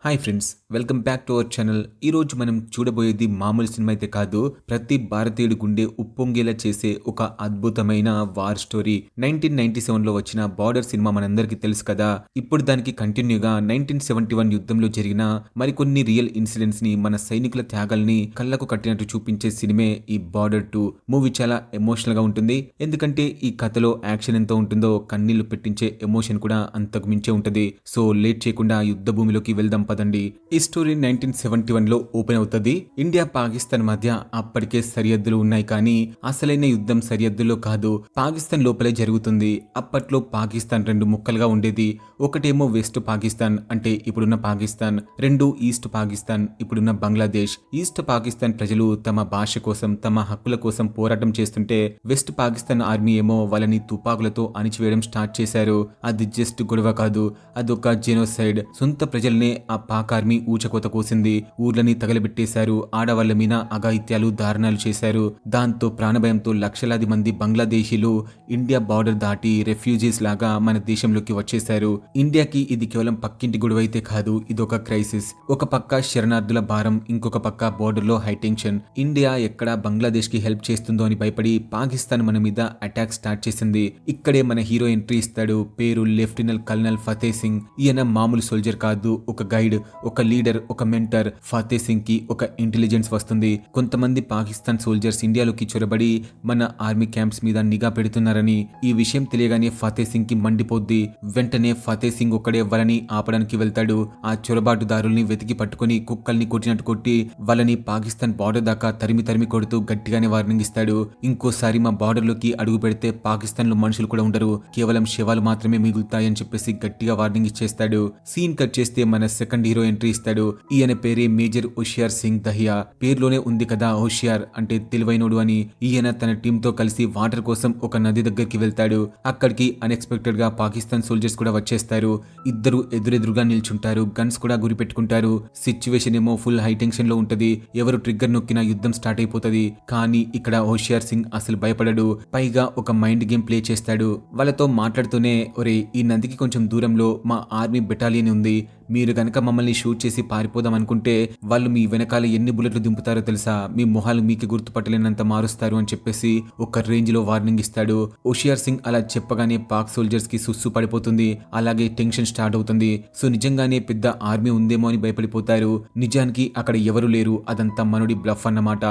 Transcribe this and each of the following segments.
Hi friends, welcome back to our channel. ఈరోజు మనం చూడబోయేది మామూలు సినిమా అయితే కాదు, ప్రతి భారతీయుడి గుండె ఉప్పొంగేలా చేసే ఒక అద్భుతమైన వార్ స్టోరీ. 1997లో వచ్చిన బార్డర్ సినిమా మనందరికీ తెలుసు కదా. ఇప్పుడు దానికి కంటిన్యూగా 1971 యుద్ధంలో జరిగిన మరికొన్ని రియల్ ఇన్సిడెంట్స్ ని, మన సైనికుల త్యాగాల్ని కళ్ళకు కట్టినట్టు చూపించే సినిమే ఈ బార్డర్ 2 మూవీ. చాలా ఎమోషనల్ గా ఉంటుంది, ఎందుకంటే ఈ కథలో యాక్షన్ ఎంత ఉంటుందో కన్నీళ్లు పెట్టించే ఎమోషన్ కూడా అంతకు మించే ఉంటది. సో లేట్ చేయకుండా యుద్ధ భూమిలోకి వెళ్దాం పదండి. ఈ స్టోరీ 1971లో ఓపెన్ అవుతుంది. ఇండియా పాకిస్తాన్ మధ్య అప్పటికే సరిహద్దులు ఉన్నాయి, కానీ అసలైన యుద్ధం సరిహద్దుల్లో కాదు, పాకిస్తాన్ లోపలే జరుగుతుంది. అప్పట్లో పాకిస్తాన్ రెండు ముక్కలుగా ఉండేది. ఒకటేమో వెస్ట్ పాకిస్తాన్, అంటే ఇప్పుడున్న పాకిస్తాన్, రెండు ఈస్ట్ పాకిస్తాన్, ఇప్పుడున్న బంగ్లాదేశ్. ఈస్ట్ పాకిస్తాన్ ప్రజలు తమ భాష కోసం, తమ హక్కుల కోసం పోరాటం చేస్తుంటే, వెస్ట్ పాకిస్తాన్ ఆర్మీ ఏమో వాళ్ళని తుపాకులతో అణిచివేయడం స్టార్ట్ చేశారు. అది జస్ట్ గొడవ కాదు, అదొక జెనోసైడ్. సొంత ప్రజల్నే ఆ పాక్ ఆర్మీ ఊచకోత కోసింది. ఊర్లని తగలబెట్టేశారు. ఆడవాళ్ల మీద అఘాయిత్యాలు, దారుణాలు చేశారు. దాంతో ప్రాణభయంతో లక్షలాది మంది బంగ్లాదేశీలు ఇండియా బార్డర్ దాటి రెఫ్యూజీస్ లాగా మన దేశంలోకి వచ్చేశారు. ఇండియాకి ఇది కేవలం పక్కింటి గొడవ అయితే కాదు, ఇదొక క్రైసిస్. ఒక పక్క శరణార్థుల భారం, ఇంకొక పక్క బార్డర్ లో హై టెన్షన్. ఇండియా ఎక్కడ బంగ్లాదేశ్ కి హెల్ప్ చేస్తుందో అని భయపడి పాకిస్తాన్ మన మీద అటాక్ స్టార్ట్ చేసింది. ఇక్కడే మన హీరో ఎంట్రీ ఇస్తాడు. పేరు లెఫ్టినెంట్ కల్నల్ ఫతే సింగ్. ఈయన మామూలు సోల్జర్ కాదు, ఒక గైడ్, ఒక లీడర్, ఒక మెంటర్. ఫతే సింగ్ కి ఒక ఇంటెలిజెన్స్ వస్తుంది. కొంతమంది పాకిస్తాన్ సోల్జర్స్ ఇండియాలోకి చొరబడి మన ఆర్మీ క్యాంప్స్ మీద నిఘా పెడుతున్నారని. ఈ విషయం తెలియగానే ఫతే సింగ్ కి మండిపోద్ది. వెంటనే ఫతే సింగ్ ఒక్కడే వాళ్ళని ఆపడానికి వెళ్తాడు. ఆ చొరబాటుదారుల్ని వెతికి పట్టుకుని కుక్కల్ని కొట్టినట్టు కొట్టి వాళ్ళని పాకిస్తాన్ బార్డర్ దాకా తరిమి తరిమి కొడుతూ గట్టిగానే వార్నింగ్ ఇస్తాడు. ఇంకోసారి మా బార్డర్ లోకి అడుగు పెడితే పాకిస్తాన్ లో మనుషులు కూడా ఉండరు, కేవలం శవాలు మాత్రమే మిగులుతాయని చెప్పేసి గట్టిగా వార్నింగ్ ఇచ్చేస్తాడు. సీన్ కట్ చేస్తే మన సెకండ్ హీరో ఎంట్రీ ఇస్తాడు. ఈయన పేరే మేజర్ హోషియార్ సింగ్ దహియా. పేరులోనే ఉంది కదా హోషియార్ అంటే తెలివైనోడు అని. ఈయన తన టీమ్ తో కలిసి వాటర్ కోసం ఒక నది దగ్గరికి వెళ్తాడు. అక్కడికి అన్ఎక్స్పెక్టెడ్ గా పాకిస్తాన్ సోల్జర్స్ కూడా వచ్చేస్తారు. ఇద్దరు ఎదురెదురుగా నిల్చుంటారు. గన్స్ కూడా గురిపెట్టుకుంటారు. సిచ్యువేషన్ ఏమో ఫుల్ హై టెన్షన్ లో ఉంటది. ఎవరు ట్రిగ్గర్ నొక్కినా యుద్ధం స్టార్ట్ అయిపోతది. కానీ ఇక్కడ హోషియార్ సింగ్ అసలు భయపడడు. పైగా ఒక మైండ్ గేమ్ ప్లే చేస్తాడు. వాళ్ళతో మాట్లాడుతూనే, ఒరే ఈ నదికి కొంచెం దూరంలో మా ఆర్మీ బెటాలియన్ ఉంది, మీరు గనక మమ్మల్ని షూట్ చేసి పారిపోదాం అనుకుంటే వాళ్ళు మీ వెనకాల ఎన్ని బుల్లెట్లు దింపుతారో తెలుసా, మీ మొహాలు మీకు గుర్తుపట్టలేనంత మారుస్తారు అని చెప్పేసి ఒక రేంజ్ లో వార్నింగ్ ఇస్తాడు. హోషియార్ సింగ్ అలా చెప్పగానే పాక్ సోల్జర్స్ కి సుస్సు పడిపోతుంది. అలాగే టెన్షన్ స్టార్ట్ అవుతుంది. సో నిజంగానే పెద్ద ఆర్మీ ఉందేమో అని భయపడిపోతారు. నిజానికి అక్కడ ఎవరు లేరు, అదంతా మనోడి బ్లఫ్ అన్నమాట.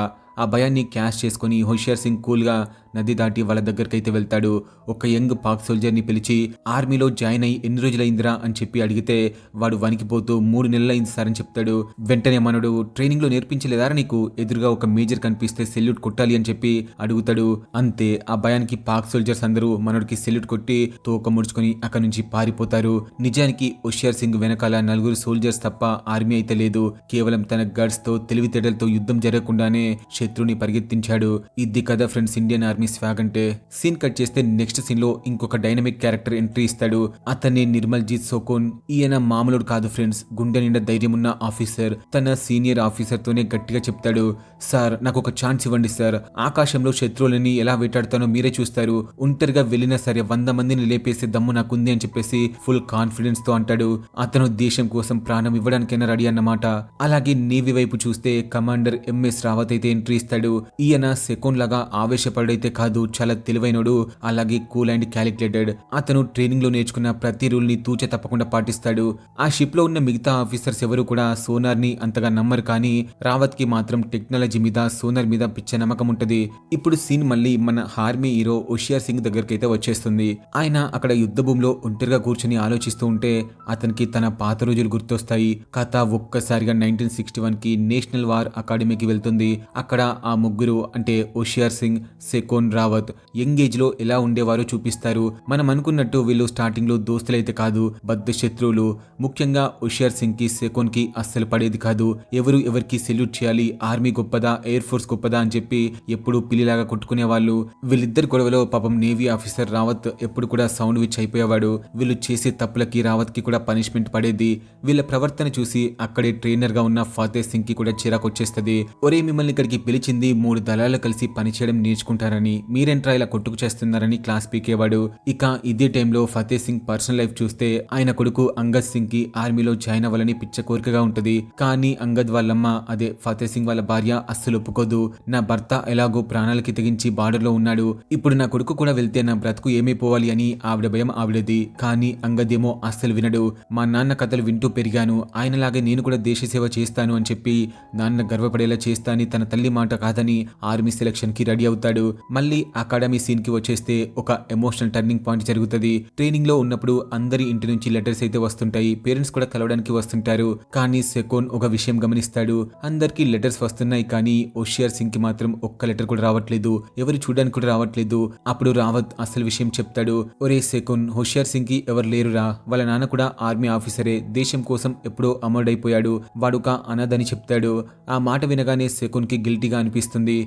ఆ భయాన్ని క్యాష్ చేసుకుని హోషియార్ సింగ్ కూల్ గా నది దాటి వాళ్ళ దగ్గరకైతే వెళ్తాడు. ఒక యంగ్ పాక్ సోల్జర్ ని పిలిచి ఆర్మీలో జాయిన్ అయ్యి ఎన్ని రోజులైందిరా అని చెప్పి అడిగితే వాడు వణికిపోతూ 3 నెలలైంది సార్ అని చెప్తాడు. వెంటనే మనడు, ట్రైనింగ్ లో నేర్పించలేదారా నీకు, ఎదురుగా ఒక మేజర్ కనిపిస్తే సెల్యూట్ కొట్టాలి అని చెప్పి అడుగుతాడు. అంతే, ఆ భయానికి పాక్ సోల్జర్స్ అందరూ మనోడికి సెల్యూట్ కొట్టి తోక ముడుచుకొని అక్కడి నుంచి పారిపోతారు. నిజానికి హోషియార్ సింగ్ వెనకాల 4 సోల్జర్స్ తప్ప ఆర్మీ అయితే లేదు. కేవలం తన గడ్స్ తో, తెలివితేటలతో యుద్ధం జరగకుండానే శత్రుని పరిగెత్తించాడు. ఇది కదా ఫ్రెండ్స్ ఇండియన్ ఆర్మీ స్వాగ్ అంటే. సీన్ కట్ చేస్తే నెక్స్ట్ సీన్ లో ఇంకొక డైనమిక్ క్యారెక్టర్ ఎంట్రీ ఇస్తాడు. అతనే నిర్మల్ జీత్ సోకోన్. ఈయన మామూలుడు కాదు ఫ్రెండ్స్, గుండె నిండా ధైర్యం ఉన్న ఆఫీసర్. తన సీనియర్ ఆఫీసర్ తోనే గట్టిగా చెప్తాడు, సార్ నాకు ఒక ఛాన్స్ ఇవ్వండి సార్, ఆకాశంలో శత్రువులని ఎలా వేటాడుతానో మీరే చూస్తారు, ఒంటరిగా వెళ్ళినా సరే 100 మందిని లేపేసే దమ్ము నాకుంది అని చెప్పేసి ఫుల్ కాన్ఫిడెన్స్ తో అంటాడు. అతను దేశం కోసం ప్రాణం ఇవ్వడానికైనా రెడీ అన్నమాట. అలాగే నేవీ వైపు చూస్తే కమాండర్ ఎంఎస్ రావత్ అయితే ఎంట్రీ ఇస్తాడు. ఈయన సెకండ్ లాగా ఆవేశపడైతే కాదు, చాలా తెలివైనడు. అలాగే కూల్ అండ్ క్యాలిక్యులేటెడ్. అతను ట్రైనింగ్ లో నేర్చుకున్న ప్రతి రూల్ ని తూచే తప్పకుండా పాటిస్తాడు. ఆ షిప్ లో ఉన్న మిగతా ఆఫీసర్స్ ఎవరు కూడా సోనార్ ని అంతగా నమ్మరు, కానీ రావత్ కి మాత్రం టెక్నాలజీ మీద, సోనార్ మీద పిచ్చ నమ్మకం ఉంటది. ఇప్పుడు సీన్ మళ్ళీ మన ఆర్మీ హీరో హోషియార్ సింగ్ దగ్గరకైతే వచ్చేస్తుంది. ఆయన అక్కడ యుద్ధ భూమిలో ఒంటరిగా కూర్చొని ఆలోచిస్తూ ఉంటే అతనికి తన పాత రోజులు గుర్తొస్తాయి. కథ ఒక్కసారిగా 1961 కి నేషనల్ వార్ అకాడమీకి వెళ్తుంది. అక్కడ ఆ ముగ్గురు అంటే హోషియార్ సింగ్, సెకోన్, రావత్ యంగ్ ఏజ్ లో ఎలా ఉండేవారో చూపిస్తారు. మనం అనుకున్నట్టు వీళ్ళు స్టార్టింగ్ లో దోస్తులైతే కాదు, బద్ద శత్రువులు. ముఖ్యంగా హోషియార్ సింగ్ కి, సెకోన్ కి అస్సలు పడేది కాదు. ఎవరు ఎవరికి సెల్యూట్ చేయాలి, ఆర్మీ గొప్పదా, ఎయిర్ ఫోర్స్ గొప్పదా అని చెప్పి ఎప్పుడు పిల్లిలాగా కొట్టుకునే వాళ్ళు. వీళ్ళిద్దరు గొడవలో పాపం నేవీ ఆఫీసర్ రావత్ ఎప్పుడు కూడా సౌండ్ విచ్ అయిపోయేవాడు. వీళ్ళు చేసే తప్పులకి రావత్ కి కూడా పనిష్మెంట్ పడేది. వీళ్ళ ప్రవర్తన చూసి అక్కడే ట్రైనర్ గా ఉన్న ఫతే సింగ్ కి కూడా చిరాకు వచ్చేస్తుంది. ఒరే మిమ్మల్ని ఇక్కడికి పిలిచింది 3 దళాలు కలిసి పనిచేయడం నేర్చుకుంటారని, చేస్తున్నారని, మీరేంట్రా ఇలా కొట్టుకు చేస్తున్నారని క్లాస్ పీకేవాడు. ఇక ఇదే టైంలో ఫతే సింగ్ పర్సనల్ లైఫ్ చూస్తే ఆయన కొడుకు అంగద్ సింగ్ కి ఆర్మీలో జాయిన్ అవ్వాలని పిచ్చ కోరికగా ఉంటది. కానీ అంగద్ వాళ్ళమ్మ, అదే ఫతే సింగ్ వాళ్ళ భార్య అస్సలు ఒప్పుకోదు. నా భర్త ఎలాగో ప్రాణాలకి తెగించి బార్డర్ లో ఉన్నాడు, ఇప్పుడు నా కొడుకు కూడా వెళ్తే నా బ్రతుకు ఏమైపోవాలి అని ఆవిడ భయం ఆవిడది. కానీ అంగద్ ఏమో అస్సలు వినడు. మా నాన్న కథలు వింటూ పెరిగాను, ఆయనలాగే నేను కూడా దేశ సేవ చేస్తాను అని చెప్పి నాన్న గర్వపడేలా చేస్తానని తన తల్లి మాట కాదని ఆర్మీ సెలక్షన్ కి రెడీ అవుతాడు. మళ్ళీ అకాడమీ సీన్ కి వచ్చేస్తే ఒక ఎమోషనల్ టర్నింగ్ పాయింట్ జరుగుతుంది. ట్రైనింగ్ లో ఉన్నప్పుడు అందరి ఇంటి నుంచి లెటర్స్ అయితే వస్తుంటాయి, పేరెంట్స్ కూడా కలవడానికి వస్తుంటారు. కానీ సెకోన్ ఒక విషయం గమనిస్తాడు, అందరికి లెటర్స్ వస్తున్నాయి కానీ హోషియార్ సింగ్ కి మాత్రం ఒక్క లెటర్ కూడా రావట్లేదు, ఎవరు చూడడానికి కూడా రావట్లేదు. అప్పుడు రావత్ అసలు విషయం చెప్తాడు, ఒరే సెకోన్, హోషియార్ సింగ్ కి ఎవరు లేరురా, వాళ్ళ నాన్న కూడా ఆర్మీ ఆఫీసరే, దేశం కోసం ఎప్పుడో అమరుడైపోయాడు, వాడుక అనాథని చెప్తాడు. ఆ మాట వినగానే సెకోన్ కి గిల్టీగా అనిపిస్తుంది.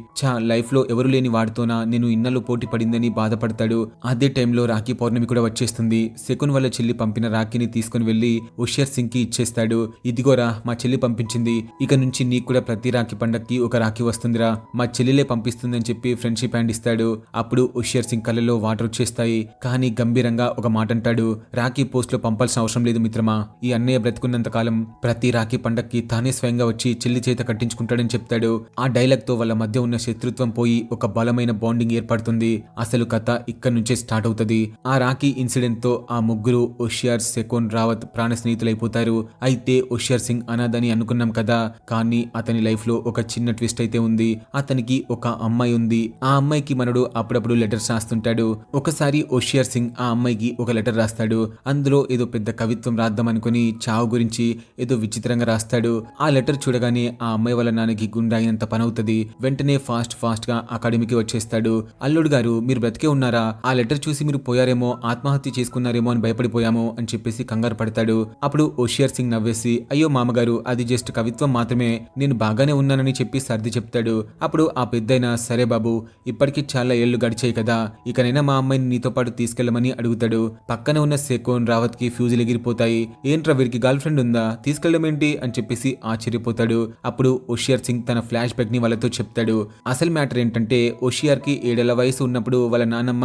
లైఫ్ లో ఎవరు లేని వాడితోనా నేను ఇన్నాళ్ళు పోటీ పడిందని బాధపడతాడు. అదే టైంలో రాఖీ పౌర్ణమి కూడా వచ్చేస్తుంది. సెకోన్ వాళ్ళ చెల్లి పంపిన రాఖీని తీసుకుని వెళ్లి హోషియార్ సింగ్ కి ఇచ్చేస్తాడు. ఇదిగోరా మా చెల్లి పంపించింది, ఇక నుంచి నీకు కూడా ప్రతి రాఖీ పండక్కి ఒక రాఖీ వస్తుందిరా, మా చెల్లిలే పంపిస్తుందని చెప్పి ఫ్రెండ్షిప్ హ్యాండ్ ఇస్తాడు. అప్పుడు హోషియార్ సింగ్ కళ్ళలో వాటర్ వచ్చేస్తాయి. కానీ గంభీరంగా ఒక మాట అంటాడు, రాఖీ పోస్ట్ లో పంపాల్సిన అవసరం లేదు మిత్రమా, ఈ అన్నయ్య బ్రతుకున్నంత కాలం ప్రతి రాఖీ పండక్కి తానే స్వయంగా వచ్చి చెల్లి చేత కట్టించుకుంటాడని చెప్తాడు. ఆ డైలాగ్ తో వాళ్ళ మధ్య ఉన్న శత్రుత్వం పోయి ఒక బలమైన బాండింగ్ ఏర్పడుతుంది. అసలు కథ ఇక్కడ నుంచే స్టార్ట్ అవుతుంది. ఆ రాఖీ ఇన్సిడెంట్ తో ఆ ముగ్గురు హోషియార్, సెకోన్, రావత్ ప్రాణ స్నేహితులైపోతారు. అయితే హోషియార్ సింగ్ అనాథని అనుకున్నాం కదా, కానీ అతని లైఫ్ లో ఒక చిన్న ట్విస్ట్ అయితే ఉంది. అతనికి ఒక అమ్మాయి ఉంది. ఆ అమ్మాయికి మనడు అప్పుడప్పుడు లెటర్స్ రాస్తుంటాడు. ఒకసారి హోషియార్ సింగ్ ఆ అమ్మాయికి ఒక లెటర్ రాస్తాడు. అందులో ఏదో పెద్ద కవిత్వం రాద్దాం అనుకుని చావు గురించి ఏదో విచిత్రంగా రాస్తాడు. ఆ లెటర్ చూడగానే ఆ అమ్మాయి వాళ్ళ నాన్నకి గుండె అయినంత పని అవుతుంది. వెంటనే ఫాస్ట్ గా అకాడమీకి వచ్చేస్తాడు. అల్లుడు గారు, మీరు బ్రతికే ఉన్నారా, ఆ లెటర్ చూసి మీరు పోయారేమో, ఆత్మహత్య చేసుకున్నారేమో అని భయపడిపోయాము అని చెప్పేసి కంగారు పడతాడు. అప్పుడు హోషియార్ సింగ్ నవ్వేసి, అయ్యో మామగారు, అది జస్ట్ కవిత్వం మాత్రమే, నేను బాగానే ఉన్నానని చెప్పి సర్ది చెప్తాడు. అప్పుడు ఆ పెద్దయినా, సరే బాబు, ఇప్పటికీ చాలా ఏళ్లు గడిచాయి కదా, ఇకనైనా మా అమ్మాయిని నీతో పాటు తీసుకెళ్లమని అడుగుతాడు. పక్కన ఉన్న సెకోన్, రావత్ కి ఫ్యూజులు ఎగిరిపోతాయి. ఏంట్రా వీరికి గర్ల్ ఫ్రెండ్ ఉందా, తీసుకెళ్లడం ఏంటి అని చెప్పేసి ఆశ్చర్యపోతాడు. అప్పుడు హోషియార్ సింగ్ తన ఫ్లాష్ బ్యాక్ ని వాళ్ళతో చెప్తాడు. అసలు మ్యాటర్ ఏంటంటే, హోషియార్ కి 7 ఏళ్ల వయసు ఉన్నప్పుడు వాళ్ళ నాన్నమ్మ,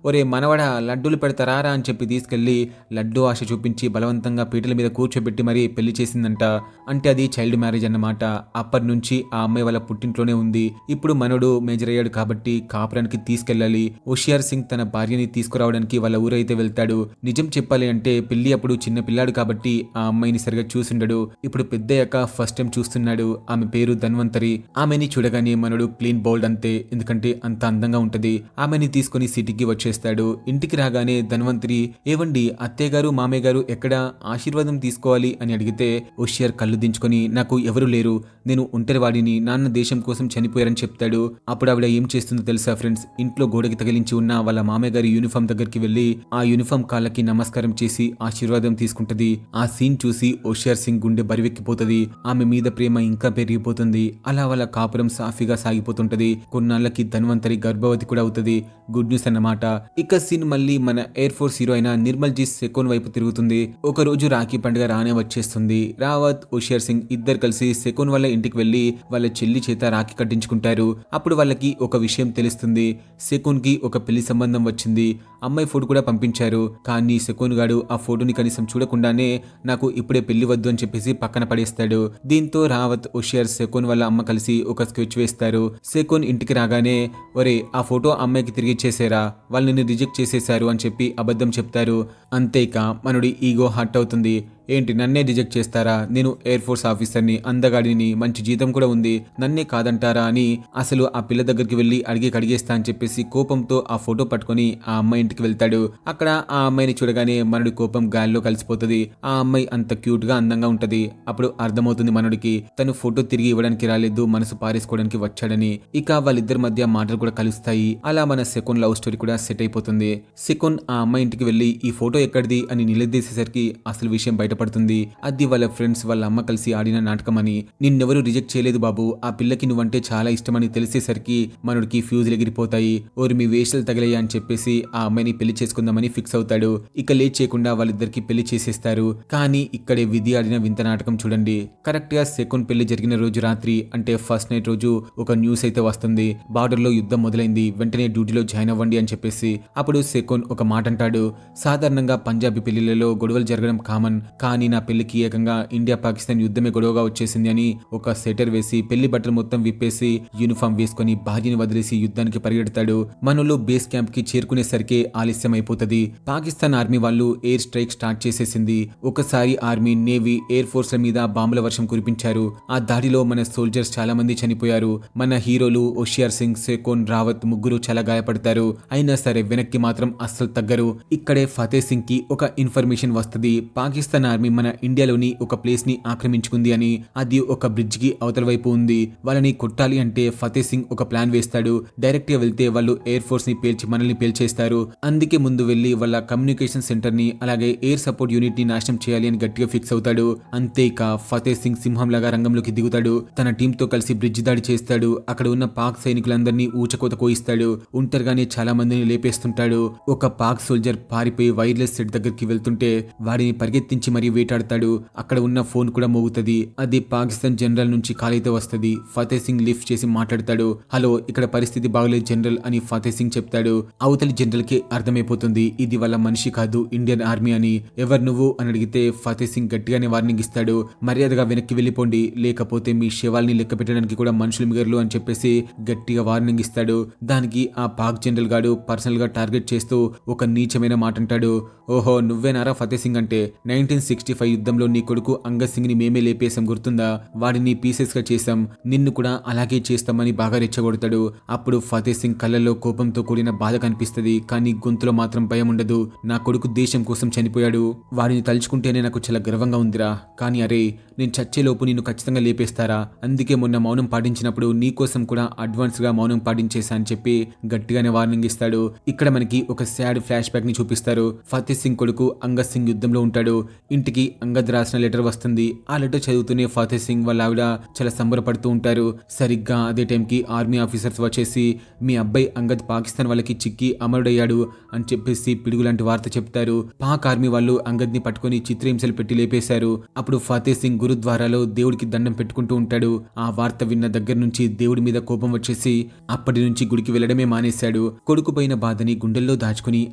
ఒరే మనవడ లడ్డూలు పెడతారా అని చెప్పి తీసుకెళ్లి లడ్డూ ఆశ చూపించి బలవంతంగా పీటల మీద కూర్చోబెట్టి మరీ పెళ్లి చేసిందంట. అంటే అది చైల్డ్ మ్యారేజ్ అన్నమాట. అప్పటి నుంచి ఆ అమ్మాయి వాళ్ళ పుట్టింట్లోనే ఉంది. ఇప్పుడు మనోడు మేజర్ అయ్యాడు కాబట్టి కాపురానికి తీసుకెళ్లాలి. హోషియార్ సింగ్ తన భార్యని తీసుకురావడానికి వాళ్ళ ఊరైతే వెళ్తాడు. నిజం చెప్పాలి అంటే పెళ్లి అప్పుడు చిన్న పిల్లాడు కాబట్టి ఆ అమ్మాయిని సరిగా చూసిండడు. ఇప్పుడు పెద్దయ్యాక ఫస్ట్ టైం చూస్తున్నాడు. ఆమె పేరు ధన్వంతరి. ఆమెని చూడగానే మనోడు క్లీన్ బౌల్డ్ అంతే, ఎందుకంటే అంత అందంగా ఉంటది. ఆమెని తీసుకుని సిటీకి వచ్చేస్తాడు. ఇంటికి రాగానే ధన్వంతరి, ఏవండి అత్తయ్య గారు, మామయ్య గారు ఎక్కడా, ఆశీర్వాదం తీసుకోవాలి అని అడిగితే హోషియార్ కళ్ళు దించుకొని, నాకు ఎవరు లేరు, నేను ఒంటరివాడిని, నాన్న దేశం కోసం చనిపోయారని చెప్తాడు. అప్పుడు ఆవిడ ఏం చేస్తుందో తెలుసా ఫ్రెండ్స్, ఇంట్లో గోడకి తగిలించి ఉన్న వాళ్ళ మామయ్య గారి యూనిఫామ్ దగ్గరికి వెళ్లి ఆ యూనిఫామ్ కాళ్ళకి నమస్కారం చేసి ఆశీర్వాదం తీసుకుంటది. ఆ సీన్ చూసి హోషియార్ సింగ్ గుండె బరివెక్కిపోతది. ఆమె మీద ప్రేమ ఇంకా పెరిగిపోతుంది. అలా వాళ్ళ కాపురం సాఫీగా సాగిపోతుంటది. కొన్నాళ్ళకి ధన్వంతరి గర్భవతి కూడా అవుతుంది. గుడ్ న్యూస్ అన్నమాట. ఇక సీన్ మళ్ళీ మన ఎయిర్ ఫోర్స్ హీరో అయిన నిర్మల్ జీ సెకోన్ వైపు తిరుగుతుంది. ఒక రోజు రాఖీ పండుగ రానే వచ్చేస్తుంది. రావత్, హోషియార్ సింగ్ ఇద్దరు కలిసి సెకోన్ వాళ్ళ ఇంటికి వెళ్లి వాళ్ళ చెల్లి చేత రాఖీ కట్టించుకుంటారు. అప్పుడు వాళ్ళకి ఒక విషయం తెలుస్తుంది. సెకోన్ కి ఒక పెళ్లి సంబంధం వచ్చింది. అమ్మాయి ఫోటో కూడా పంపించారు. కానీ సెకోన్ గాడు ఆ ఫోటోని కనీసం చూడకుండానే నాకు ఇప్పుడే పెళ్లి వద్దు అని చెప్పేసి పక్కన పడేస్తాడు. దీంతో రావత్, హోషియార్, సెకోన్ వాళ్ళ అమ్మ కలిసి ఒక స్కెచ్ వేస్తారు. సెకోన్ ఇంటికి రాగానే, ఒరే ఆ ఫోటో అమ్మాయికి తిరిగి ఇచ్చేసారా, వాళ్ళని రిజెక్ట్ చేసేశారు అని చెప్పి అబద్ధం చెప్తారు. అంతేక మనోడి ఈగో హర్ట్ అవుతుంది. ఏంటి నన్నే రిజెక్ట్ చేస్తారా, నేను ఎయిర్ ఫోర్స్ ఆఫీసర్ని, అందగాడిని, మంచి జీతం కూడా ఉంది, నన్నే కాదంటారా అని అసలు ఆ పిల్ల దగ్గరికి వెళ్లి అడిగేస్తా అని చెప్పేసి కోపంతో ఆ ఫోటో పట్టుకుని ఆ అమ్మాయి ఇంటికి వెళ్తాడు. అక్కడ ఆ అమ్మాయిని చూడగానే మనడి కోపం గాల్లో కలిసిపోతుంది. ఆ అమ్మాయి అంత క్యూట్ గా అందంగా ఉంటది. అప్పుడు అర్థమవుతుంది మనడికి తను ఫోటో తిరిగి ఇవ్వడానికి రాలేదు, మనసు పారేసుకోవడానికి వచ్చాడని. ఇక వాళ్ళిద్దరి మధ్య మాటలు కూడా కలుస్తాయి. అలా మన సెకోన్ లవ్ స్టోరీ కూడా సెట్ అయిపోతుంది. సెకోన్ ఆ అమ్మాయి ఇంటికి వెళ్లి ఈ ఫోటో ఎక్కడిది అని నిలదీసేసరికి అసలు విషయం బయట బయటపడుతుంది. అది వాళ్ళ ఫ్రెండ్స్ వాళ్ళ అమ్మ కలిసి ఆడిన నాటకమని. నిన్నెవరూ రిజెక్ట్ చేయలేదు బాబు, ఆ పిల్లకి నువ్వంటే చాలా ఇష్టమని తెలిసేసరికి మనోడికి ఫ్యూజులు ఎగిరిపోతాయి. ఓరి మీ వేషాలు తగిలయ్యా అని చెప్పేసి ఆ అమ్మాయిని పెళ్లి చేసుకుందామని ఫిక్స్ అవుతాడు. ఇక లేట్ చేయకుండా వాళ్ళిద్దరికి పెళ్లి చేసేస్తారు. కానీ ఇక్కడే విధి ఆడిన వింత నాటకం చూడండి. కరెక్ట్ గా సెకండ్ పెళ్లి జరిగిన రోజు రాత్రి అంటే ఫస్ట్ నైట్ రోజు ఒక న్యూస్ అయితే వస్తుంది. బార్డర్ లో యుద్ధం మొదలైంది, వెంటనే డ్యూటీలో జాయిన్ అవ్వండి అని చెప్పేసి. అప్పుడు సెకండ్ ఒక మాట అంటాడు, సాధారణంగా పంజాబీ పెళ్లిళ్లలో గొడవలు జరగడం కామన్, కానీ నా పెళ్లికి ఏకంగా ఇండియా పాకిస్తాన్ యుద్ధమే గొడవగా వచ్చేసింది అని ఒక సెటర్ వేసి పెళ్లి బట్టలు మొత్తం విప్పేసి యూనిఫామ్ వేసుకుని భార్యని వదిలేసి యుద్ధానికి పరిగెడతాడు. మనోళ్ళు బేస్ క్యాంప్ కి చేరుకునేసరికి ఆలస్యం అయిపోతుంది. పాకిస్తాన్ ఆర్మీ వాళ్ళు ఎయిర్ స్ట్రైక్ స్టార్ట్ చేసేసింది. ఒకసారి ఆర్మీ, నేవీ, ఎయిర్ ఫోర్స్ ల మీద బాంబుల వర్షం కురిపించారు. ఆ దాడిలో మన సోల్జర్స్ చాలా మంది చనిపోయారు. మన హీరోలు హోషియార్ సింగ్, సెకోన్, రావత్ ముగ్గురు చాలా గాయపడతారు. అయినా సరే వెనక్కి మాత్రం అస్సలు తగ్గరు. ఇక్కడే ఫతే సింగ్ కి ఒక ఇన్ఫర్మేషన్ వస్తుంది, పాకిస్తాన్ ఆర్మీ మన ఇండియాలోని ఒక ప్లేస్ ని ఆక్రమించుకుంది అని. అది ఒక బ్రిడ్జ్ కి అవతల వైపు ఉంది. వాళ్ళని కొట్టాలి అంటే ఫతే సింగ్ ఒక ప్లాన్ వేస్తాడు. డైరెక్ట్ గా వెళ్తే వాళ్ళు ఎయిర్ ఫోర్స్ ని పేల్చి మనల్ని పేల్చేస్తారు. అందుకే ముందు వెళ్లి వాళ్ళ కమ్యూనికేషన్ సెంటర్ ని అలాగే ఎయిర్ సపోర్ట్ యూనిట్ ని నాశనం చేయాలి అని గట్టిగా ఫిక్స్ అవుతాడు. అంతే ఇక ఫతే సింగ్ సింహంలాగా రంగంలోకి దిగుతాడు. తన టీమ్ తో కలిసి బ్రిడ్జ్ దాడి చేస్తాడు. అక్కడ ఉన్న పాక్ సైనికులందరినీ ఊచకోత కోయిస్తాడు. ఒంటరిగానే చాలా మందిని లేపేస్తుంటాడు. ఒక పాక్ సోల్జర్ పారిపోయి వైర్లెస్ సెట్ దగ్గరికి వెళ్తుంటే వాడిని పరిగెత్తించి మరీ వేటాడతాడు. అక్కడ ఉన్న ఫోన్ కూడా మోగుతుంది. అది పాకిస్తాన్ జనరల్ నుంచి కాల్ అయితే వస్తుంది. ఫతే సింగ్ లిఫ్ట్ చేసి మాట్లాడతాడు. హలో, ఇక్కడ పరిస్థితి బాగలేదు జనరల్ అని ఫతే సింగ్ చెప్తాడు. అవతలి జనరల్ కి అర్థమైపోతుంది ఇది వాళ్ళ మనిషి కాదు, ఇండియన్ ఆర్మీ అని. ఎవరు నువ్వు అని అడిగితే ఫతే సింగ్ గట్టిగానే వార్నింగ్ ఇస్తాడు. మర్యాదగా వెనక్కి వెళ్ళిపోండి, లేకపోతే మీ శవాల్ని లెక్క పెట్టడానికి కూడా మనుషులు మిగరలు అని చెప్పేసి గట్టిగా వార్నింగ్ ఇస్తాడు. దానికి ఆ పాక్ జనరల్ గాడు పర్సనల్ గా టార్గెట్ చేస్తూ ఒక నీచమైన మాట అంటాడు. ఓహో, నువ్వేనారా ఫతే సింగ్ అంటే? 1965 యుద్ధంలో నీ కొడుకు అంగద్ సింగ్ ని మేమే లేపేశాం, గుర్తుందా? వాడిని పీసెస్ గా చేశాం, నిన్ను కూడా అలాగే చేస్తామని బాగా రెచ్చగొడతాడు. అప్పుడు ఫతే సింగ్ కళ్ళల్లో కోపంతో కూడిన బాధ కనిపిస్తుంది, కానీ గొంతులో మాత్రం భయం ఉండదు. నా కొడుకు దేశం కోసం చనిపోయాడు, వాడిని తలుచుకుంటేనే నాకు చాలా గర్వంగా ఉందిరా. కానీ అరే, నేను చచ్చేలోపు నిన్ను ఖచ్చితంగా లేపేస్తారా? అందుకే మొన్న మౌనం పాటించినప్పుడు నీ కోసం కూడా అడ్వాన్స్ గా మౌనం పాటించేశా అని చెప్పి గట్టిగానే వార్నింగ్ ఇస్తాడు. ఇక్కడ మనకి ఒక సాడ్ ఫ్లాష్ బ్యాక్ ని చూపిస్తారు. ఫతే సింగ్ కొడుకు అంగద్ సింగ్ యుద్ధంలో ఉంటాడు. ఇంటికి అంగద్ రాసిన లెటర్ వస్తుంది. ఆ లెటర్ చదువుతూనే ఫతే సింగ్ వాళ్ళ ఆవిడ చాలా సంబరపడుతూ ఉంటారు. సరిగ్గా అదే టైంకి ఆర్మీ ఆఫీసర్స్ వచ్చేసి మీ అబ్బాయి అంగద్ పాకిస్తాన్ వాళ్ళకి చిక్కి అమరుడయ్యాడు అని చెప్పేసి పిడుగులాంటి వార్త చెప్తారు. పాక్ ఆర్మీ వాళ్ళు అంగద్ ని పట్టుకుని చిత్రహింసలు పెట్టి లేపేశారు. అప్పుడు ఫతే సింగ్ గురుద్వారాలో దేవుడికి దండం పెట్టుకుంటూ ఉంటాడు. ఆ వార్త విన్న దగ్గర నుంచి దేవుడి మీద కోపం వచ్చేసి అప్పటి నుంచి గుడికి వెళ్లడమే మానేశాడు. కొడుకుపోయిన బాధని గుండెల్లో దాచుకుని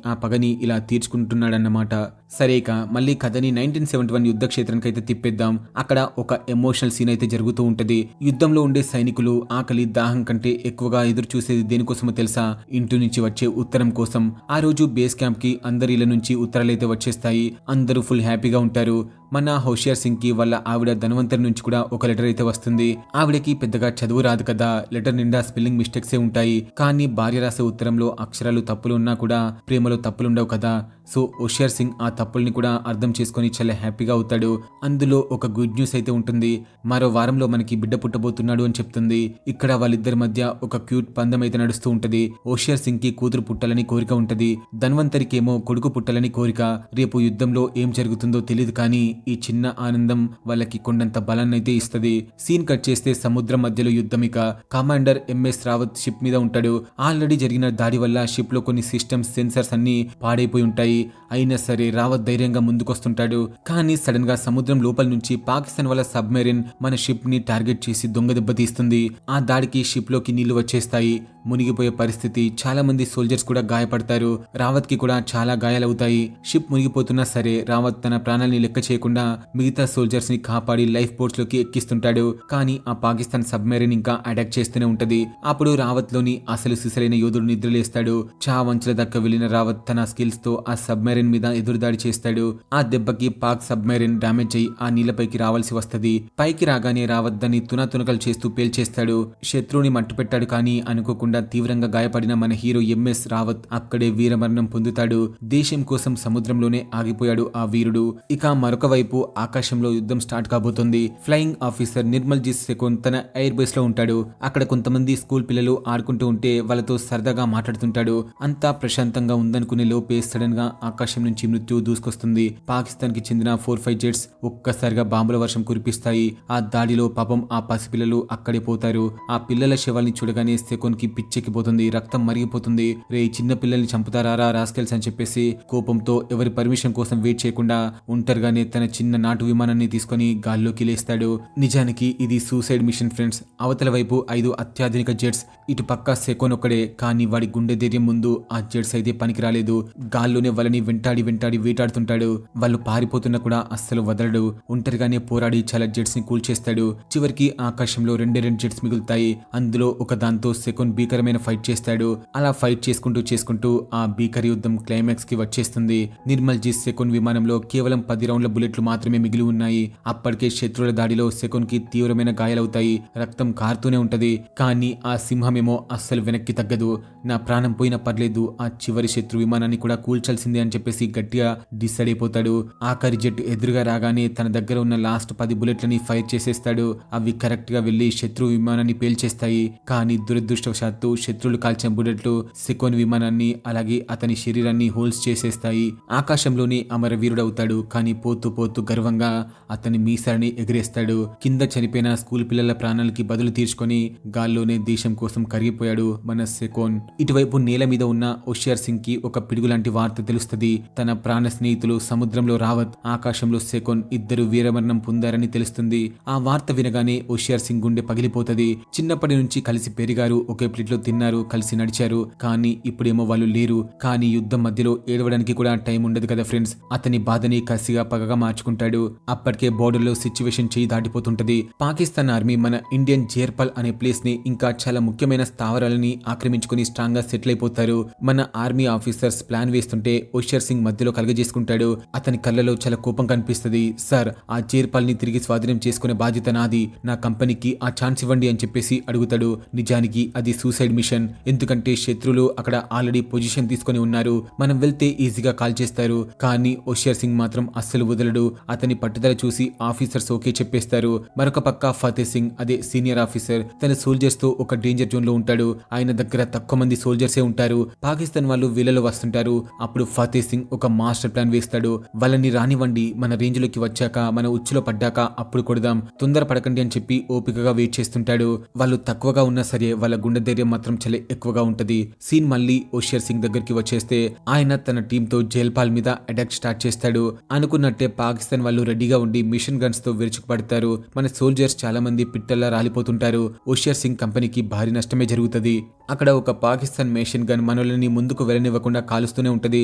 ఆ పగని ఇలా తీర్చుకుంటున్నాడన్నమాట. సరేక మళ్ళీ కథని 1971 యుద్ధ క్షేత్రానికి అయితే తిప్పేద్దాం. అక్కడ ఒక ఎమోషనల్ సీన్ అయితే జరుగుతూ ఉంటది. యుద్ధంలో ఉండే సైనికులు ఆకలి, దాహం కంటే ఎక్కువగా ఎదురు చూసేది దేనికోసమో తెలుసా? ఇంటి నుంచి వచ్చే ఉత్తరం కోసం. ఆ రోజు బేస్ క్యాంప్ కి అందరి ఇళ్ల నుంచి ఉత్తరాలు అయితే వచ్చేస్తాయి. అందరూ ఫుల్ హ్యాపీగా ఉంటారు. మన హోషియార్ సింగ్ కి వాళ్ళ ఆవిడ ధనవంతరి నుంచి కూడా ఒక లెటర్ అయితే వస్తుంది. ఆవిడకి పెద్దగా చదువు రాదు కదా, లెటర్ నిండా స్పెల్లింగ్ మిస్టేక్సే ఉంటాయి. కానీ భార్య రాసే ఉత్తరంలో అక్షరాలు తప్పులు ఉన్నా కూడా ప్రేమలో తప్పులుండవు కదా. సో హోషియార్ సింగ్ ఆ తప్పుల్ని కూడా అర్థం చేసుకుని చాలా హ్యాపీగా అవుతాడు. అందులో ఒక గుడ్ న్యూస్ అయితే ఉంటుంది. మరో వారంలో మనకి బిడ్డ పుట్టబోతున్నాడు అని చెప్తుంది. ఇక్కడ వాళ్ళిద్దరి మధ్య ఒక క్యూట్ పందెం అయితే నడుస్తూ ఉంటది. హోషియార్ సింగ్ కి కూతురు పుట్టాలని కోరిక ఉంటది, ధన్వంతరికేమో కొడుకు పుట్టాలని కోరిక. రేపు యుద్ధంలో ఏం జరుగుతుందో తెలియదు, కానీ ఈ చిన్న ఆనందం వాళ్ళకి కొండంత బలాన్నైతే ఇస్తది. సీన్ కట్ చేస్తే సముద్రం మధ్యలో యుద్ధం. ఇక కమాండర్ ఎంఎస్ రావత్ షిప్ మీద ఉంటాడు. ఆల్రెడీ జరిగిన దాడి వల్ల షిప్ లో కొన్ని సిస్టమ్స్, సెన్సర్స్ అన్ని పాడైపోయి ఉంటాయి. అయినా సరే రావత్ ధైర్యంగా ముందుకొస్తుంటాడు. కానీ సడన్ గా సముద్రం లోపల నుంచి పాకిస్తాన్ వాళ్ళ సబ్మెరీన్ మన షిప్ ని టార్గెట్ చేసి దొంగ దెబ్బ తీస్తుంది. ఆ దాడికి షిప్ లోకి నీళ్లు వచ్చేస్తాయి. మునిగిపోయే పరిస్థితి. చాలా మంది సోల్జర్స్ కూడా గాయపడతారు. రావత్ కి కూడా చాలా గాయాలవుతాయి. షిప్ మునిగిపోతున్నా సరే రావత్ తన ప్రాణాలని లెక్క చేయకుండా మిగతా సోల్జర్స్ ని కాపాడి లైఫ్ బోట్స్ లోకి ఎక్కిస్తుంటాడు. కానీ ఆ పాకిస్తాన్ సబ్మెరీన్ ఇంకా అటాక్ చేస్తూనే ఉంటది. అప్పుడు రావత్ లోని అసలు సిసలైన యోధుడు నిద్రలేస్తాడు. చావంచుల దక్క వెళ్లిన రావత్ తన స్కిల్స్ తో ఆ సబ్మెరీన్ మీద ఎదురుదాడి చేస్తాడు. ఆ దెబ్బకి పాక్ సబ్మెరీన్ డ్యామేజ్ అయి ఆ నీళ్లపైకి రావాల్సి వస్తది. పైకి రాగానే రావత్ దాన్ని తునకలు చేస్తూ పేల్చేస్తాడు. శత్రువుని మట్టు పెట్టాడు. కానీ అనుకోకుండా తీవ్రంగా గాయపడిన మన హీరో ఎంఎస్ రావత్ అక్కడే వీరమరణం పొందుతాడు. దేశం కోసం సముద్రంలోనే ఆగిపోయాడు ఆ వీరుడు. ఇక మరొక వైపు మరోవైపు ఆకాశంలో యుద్ధం స్టార్ట్ కాబోతుంది. ఫ్లయింగ్ ఆఫీసర్ నిర్మల్జీత్ సెకోన్ తన ఎయిర్ బేస్ లో ఉంటాడు. అక్కడ కొంతమంది స్కూల్ పిల్లలు ఆడుకుంటూ ఉంటే వాళ్ళతో సరదాగా మాట్లాడుతుంటాడు. అంతా ప్రశాంతంగా ఉందనుకునే లోపే సడన్ గా ఆకాశం నుంచి మృత్యువు దూసుకొస్తుంది. పాకిస్తాన్ కి చెందిన 4-5 జెట్స్ ఒక్కసారిగా బాంబుల వర్షం కురిపిస్తాయి. ఆ దాడిలో పాపం ఆ పసిపిల్లలు అక్కడే పోతారు. ఆ పిల్లల శవాల్ని చూడగానే సెకోన్ కి పిచ్చెక్కిపోతుంది. రక్తం మరిగిపోతుంది. రే చిన్న పిల్లల్ని చంపుతారా రాస్కెల్స్ అని చెప్పేసి కోపంతో ఎవరి పర్మిషన్ కోసం వెయిట్ చేయకుండా ఒంటరిగానే తన చిన్న నాటు విమానాన్ని తీసుకుని గాల్లోకి లేస్తాడు. నిజానికి ఇది సూసైడ్ మిషన్ ఫ్రెండ్స్. అవతల వైపు 5 అత్యాధునిక జెట్స్, ఇటు పక్క సెకోన్ ఒక్కడే. కానీ వాడి గుండె ధైర్యం ముందు ఆ జెట్స్ అయితే పనికి రాలేదు. గాల్లోనే వాళ్ళని వెంటాడి వేటాడుతుంటాడు. వాళ్ళు పారిపోతున్నా కూడా అస్సలు వదలడు. ఒంటరిగానే పోరాడి చాలా జెట్స్ ని కూల్చేస్తాడు. చివరికి ఆకాశంలో 2 జెట్స్ మిగులుతాయి. అందులో ఒక దాంతో సెకోన్ భీకరమైన ఫైట్ చేస్తాడు. అలా ఫైట్ చేసుకుంటూ ఆ భీకర యుద్ధం క్లైమాక్స్ కి వచ్చేస్తుంది. నిర్మల్జీత్ సెకోన్ విమానంలో కేవలం 10 రౌండ్ల బుల్లెట్లు మాత్రమే మిగిలి ఉన్నాయి. అప్పటికే శత్రువుల దాడిలో సెకోన్ కి తీవ్రమైన గాయాలవుతాయి. రక్తం కారుతూనే ఉంటది. కానీ ఆ సింహమేమో అస్సలు వెనక్కి తగ్గదు. నా ప్రాణం పోయినా పర్లేదు, ఆ చివరి శత్రు విమానాన్ని కూడా కూల్చాల్సిందే అని చెప్పేసి గట్టిగా డిసైడ్ అయిపోతాడు. ఆఖరి జెట్ ఎదురుగా రాగానే తన దగ్గర ఉన్న లాస్ట్ 10 బుల్లెట్లని ఫైర్ చేసేస్తాడు. అవి కరెక్ట్ గా వెళ్లి శత్రు విమానాన్ని పేల్చేస్తాయి. కానీ దురదృష్టవశాత్తు శత్రువులు కాల్చిన బుల్లెట్లు సెకోన్ విమానాన్ని అలాగే అతని శరీరాన్ని హోల్స్ చేసేస్తాయి. ఆకాశంలోనే అమరవీరుడవుతాడు. కానీ పోతూ గర్వంగా అతని మీసాలని ఎగిరేస్తాడు. కింద చనిపోయిన స్కూల్ పిల్లల ప్రాణాలకి బదులు తీర్చుకొని గాల్లోనే దేశం కోసం కరిగిపోయాడు మన సెకోన్. ఇటువైపు నేల మీద ఉన్న హోషియార్ సింగ్ కి ఒక పిడుగు లాంటి వార్త తెలుస్తుంది. తన ప్రాణ స్నేహితులు సముద్రంలో రావత్, ఆకాశంలో సెకోన్ ఇద్దరు వీరమరణం పొందారని తెలుస్తుంది. ఆ వార్త వినగానే హోషియార్ సింగ్ గుండె పగిలిపోతది. చిన్నప్పటి నుంచి కలిసి పెరిగారు, ఒకే ప్లేట్లో తిన్నారు, కలిసి నడిచారు. కానీ ఇప్పుడేమో వాళ్ళు లేరు. కానీ యుద్ధం మధ్యలో ఏడవడానికి కూడా టైం ఉండదు కదా ఫ్రెండ్స్. అతని బాధని కసిగా పగగా మార్చుకుంటాడు. అప్పటికే బోర్డర్ లో సిచ్యువేషన్ చేయి దాటిపోతుంటది. పాకిస్తాన్ ఆర్మీ మన ఇండియన్ జేర్పల్ అనే ప్లేస్ ని ఇంకా చాలా ముఖ్యమైన స్థావరాలని ఆక్రమించుకుని స్ట్రాంగ్ గా సెటిల్ అయిపోతారు. మన ఆర్మీ ఆఫీసర్స్ ప్లాన్ వేస్తుంటే హోషియార్ సింగ్ మధ్యలో కలగజేసుకుంటాడు. అతని కళ్ళలో చాలా కోపం కనిపిస్తుంది. సార్, ఆ జేర్పల్ ని తిరిగి స్వాధీనం చేసుకునే బాధ్యత నాది. నా కంపెనీకి ఆ ఛాన్స్ ఇవ్వండి అని చెప్పేసి అడుగుతాడు. నిజానికి అది సూసైడ్ మిషన్. ఎందుకంటే శత్రువులు అక్కడ ఆల్రెడీ పొజిషన్ తీసుకుని ఉన్నారు. మనం వెళ్తే ఈజీగా కాల్ చేస్తారు. కానీ హోషియార్ సింగ్ మాత్రం అస్సలు వదలడు. అతని పట్టుదల చూసి ఆఫీసర్స్ ఓకే చెప్పేస్తారు. మరొక పక్క ఫతే సింగ్, అదే సీనియర్ ఆఫీసర్, తన సోల్జర్స్ తో ఒక డేంజర్ జోన్ లో ఉంటాడు. ఆయన దగ్గర తక్కువ మంది సోల్జర్సే ఉంటారు. పాకిస్తాన్ వాళ్ళు వీళ్ళలో వస్తుంటారు. అప్పుడు ఫతే సింగ్ ఒక మాస్టర్ ప్లాన్ వేస్తాడు. వాళ్ళని రానివ్వండి, మన రేంజ్ లోకి వచ్చాక, మన ఉచ్చులో పడ్డాక అప్పుడు కొడదాం, తొందర పడకండి అని చెప్పి ఓపికగా వెయిట్ చేస్తుంటాడు. వాళ్ళు తక్కువగా ఉన్నా సరే వాళ్ళ గుండె ధైర్యం మాత్రం చాలా ఎక్కువగా ఉంటది. సీన్ మళ్ళీ హోషియార్ సింగ్ దగ్గరికి వచ్చేస్తే ఆయన తన టీమ్ తో జైల్పాల్ మీద అటాక్ స్టార్ట్ చేస్తాడు. అనుకున్నట్టే పాకిస్తాన్ వాళ్ళు రెడీగా ఉండి మిషన్ గన్స్ తో విరుచుకుపడతారు. మన సోల్జర్స్ చాలా మంది పిట్టల్లా రాలిపోతుంటారు. హోషియార్ సింగ్ కంపెనీకి భారీ నష్టమే జరుగుతుంది. అక్కడ ఒక పాకిస్తాన్ మెషిన్ గన్ మనల్ని ముందుకు వెళ్ళనివ్వకుండా కాలుస్తూనే ఉంటది.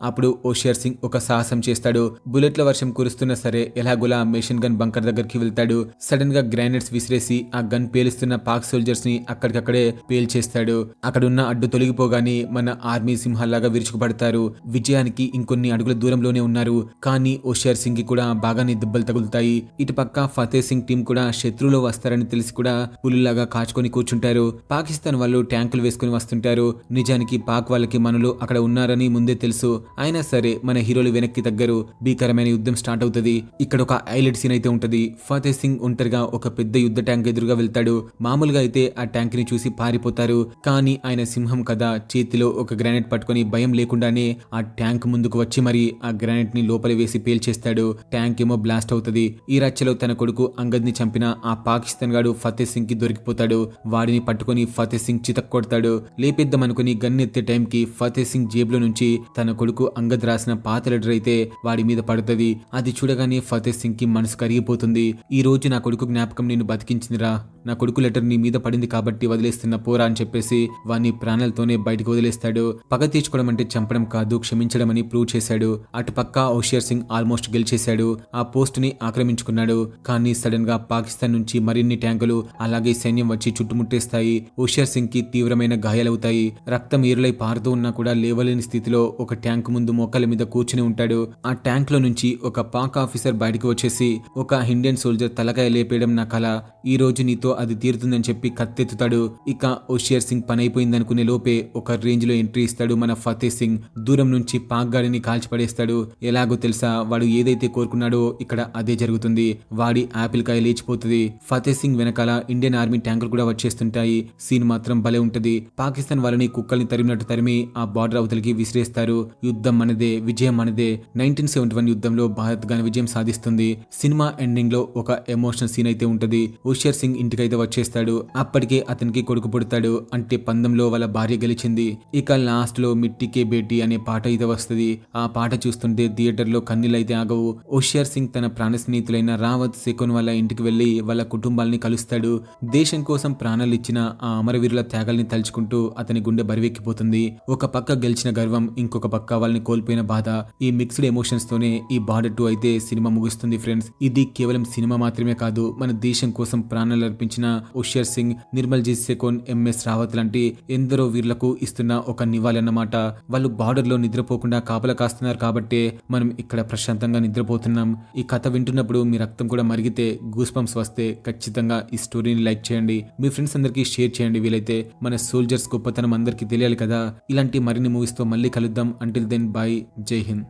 అప్పుడు హోషియార్ సింగ్ ఒక సాహసం చేస్తాడు. బుల్లెట్ల వర్షం కురుస్తున్నా సరే ఎలాగోలా మెషిన్ గన్ బంకర్ దగ్గరికి వెళ్తాడు. సడన్ గా గ్రానైట్స్ విసిరేసి ఆ గన్ పేలుస్తున్న పాక్ సోల్జర్స్ ని అక్కడికక్కడే పేల్చేస్తాడు. అక్కడున్న అడ్డు తొలగిపోగానే మన ఆర్మీ సింహాల్లాగా విరుచుకుపడతారు. విజయానికి ఇంకొన్ని అడుగుల దూరంలోనే ఉన్నారు. కానీ హోషియార్ సింగ్ కి కూడా బాగానే దెబ్బలు తగులుతాయి. ఇటుపక్క ఫతే సింగ్ టీం కూడా శత్రువులు వస్తారని తెలిసి కూడా పులులాగా కాచుకొని కూర్చుంటారు. పాకిస్తాన్ వాళ్ళు ట్యాంకులు వేసుకుని వస్తుంటారు. నిజానికి పాక్ వాళ్ళకి మనలో అక్కడ ఉన్నారని ముందే తెలుసు. అయినా సరే మన హీరోలు వెనక్కి తగ్గరు. భీకరమైన యుద్ధం స్టార్ట్ అవుతుంది. ఇక్కడ ఒక హైలైట్ సీన్ అయితే ఉంటది. ఫతే సింగ్ ఒంటరిగా ఒక పెద్ద యుద్ధ ట్యాంక్ ఎదురుగా వెళ్తాడు. మామూలుగా అయితే ఆ ట్యాంక్ ని చూసి పారిపోతారు. కానీ ఆయన సింహం కదా, చేతిలో ఒక గ్రానైట్ పట్టుకుని భయం లేకుండానే ఆ ట్యాంక్ ముందుకు వచ్చి మరి ఆ గ్రానైట్ ని లోపలి వేసి పేల్చేస్తాడు. ట్యాంక్ ఏమో బ్లాస్ట్ అవుతుంది. ఈ రచ్చలో తన కొడుకు అంగద్ ని చంపిన ఆ పాకిస్తాన్ గాడు ఫతే సింగ్ కి దొరికిపోతాడు. వాడిని పట్టుకుని ఫతే సింగ్ చితక్ కొడతాడు. లేపేద్దామనుకుని గన్ ఎత్తే టైంకి ఫతే సింగ్ జేబులో నుంచి తన కొడుకు అంగద్ రాసిన పాత లెటర్ అయితే వాడి మీద పడుతుంది. అది చూడగానే ఫతే సింగ్ కి మనసు కరిగిపోతుంది. ఈ రోజు నా కొడుకు జ్ఞాపకం నిన్ను బతికించిందిరా. నా కొడుకు లెటర్ నీ మీద పడింది కాబట్టి వదిలేస్తున్న పోరా అని చెప్పేసి వాడిని ప్రాణాలతోనే బయటకు వదిలేస్తాడు. పగ తీర్చుకోవడం అంటే చంపడం కాదు, క్షమించడం అని ప్రూవ్ చేశాడు. అటుపక్క హోషియార్ సింగ్ ఆల్మోస్ట్ గెలిచేశాడు. ఆ పోస్ట్ ని ఆక్రమించుకున్నాడు. కానీ సడన్ గా పాకిస్తాన్ నుంచి మరిన్ని ట్యాంకులు అలాగే సైన్యం వచ్చి చుట్టుముట్టేస్తాయి. హోషియార్ సింగ్ కి తీవ్రమైన గాయాలవుతాయి. రక్తం ఏరులై పారుతూ ఉన్నా కూడా లేవలేని స్థితిలో ఒక ట్యాంక్ ముందు మోకాల మీద కూర్చుని ఉంటాడు. ఆ ట్యాంక్ లో నుంచి ఒక పాక్ ఆఫీసర్ బయటకు వచ్చేసి ఒక ఇండియన్ సోల్జర్ తలకాయ లేపేయడం నా కల, ఈ రోజు నీతో అది తీరుతుందని చెప్పి కత్తెత్తుతాడు. ఇక హోషియార్ సింగ్ పని అయిపోయిందనుకునే లోపే ఒక రేంజ్ లో ఎంట్రీ ఇస్తాడు మన ఫతే సింగ్. దూరం నుంచి పాక్ గాడిని కాల్చిపడేస్తాడు. ఎలాగో తెలుసా, వాడు ఏదైతే కోరుకున్నాడో ఇక్కడ అదే జరుగుతుంది. వాడి యాపిల్ కాయ లేచిపోతుంది. ఫతేహ్ సింగ్ వెనకాల ఇండియన్ ఆర్మీ ట్యాంకులు కూడా వచ్చేస్తుంటాయి. సీన్ మాత్రం భలే ఉంటది. పాకిస్తాన్ వాళ్ళని కుక్కల్ని తరిమినట్టు తరిమి ఆ బార్డర్ అవతలికి విసిరేస్తారు. యుద్ధం మనదే, విజయం మనదే. 1971 యుద్ధంలో భారత్ ఘన విజయం సాధిస్తుంది. సినిమా ఎండింగ్ లో ఒక ఎమోషనల్ సీన్ అయితే ఉంటది. హుషియర్ సింగ్ ఇంటికైతే వచ్చేస్తాడు. అప్పటికే అతనికి కొడుకు పుడతాడు. అంటే పందెంలో వాళ్ళ భార్య గెలిచింది. ఇక లాస్ట్ లో మిట్టి కే బేటీ అనే పాట అయితే వస్తుంది. ఆ పాట చూస్తుంటే థియేటర్ లో కన్నీళ్ళు అయితే ఆగవు. హుషియర్ సింగ్ తన ప్రాణ స్నేహితులైన రావత్, సెకోన్ వాళ్ళ ఇంటికి వెళ్లి వాళ్ళ కుటుంబాలని కలుస్తాడు. దేశం కోసం ప్రాణాలు ఇచ్చిన ఆ అమరవీరుల త్యాగాల్ని తలుచుకుంటూ అతని గుండె బరివెక్కిపోతుంది. ఒక పక్క గెలిచిన గర్వం, ఇంకొక పక్క వాళ్ళని కోల్పోయిన బాధ. ఈ మిక్స్డ్ ఎమోషన్స్ తోనే ఈ బార్డర్ 2 అయితే సినిమా ముగుస్తుంది ఫ్రెండ్స్. ఇది కేవలం సినిమా మాత్రమే కాదు, మన దేశం కోసం ప్రాణాలు అర్పించిన హుషియర్ సింగ్, నిర్మల్జీత్ సెకోన్, ఎంఎస్ రావత్ లాంటి ఎందరో వీరులకు ఇస్తున్న ఒక నివాళి అన్నమాట. వాళ్ళు బార్డర్ లో నిద్రపోకుండా కాపలా కాస్తున్నారు కాబట్టే మనం ఇక్కడ ప్రశాంతంగా నిద్రపోతున్నాం. ఈ కథ వింటున్నప్పుడు మీ రక్తం కూడా మరిగితే, గూస్ బంప్స్ వస్తే ఖచ్చితంగా ఈ స్టోరీని లైక్ చేయండి. మీ ఫ్రెండ్స్ అందరికీ షేర్ చేయండి. వీలైతే మన సోల్జర్స్ గొప్పతనం అందరికీ తెలియాలి కదా. ఇలాంటి మరిన్ని మూవీస్ తో మళ్ళీ కలుద్దాం. Until then bye. Jai Hind.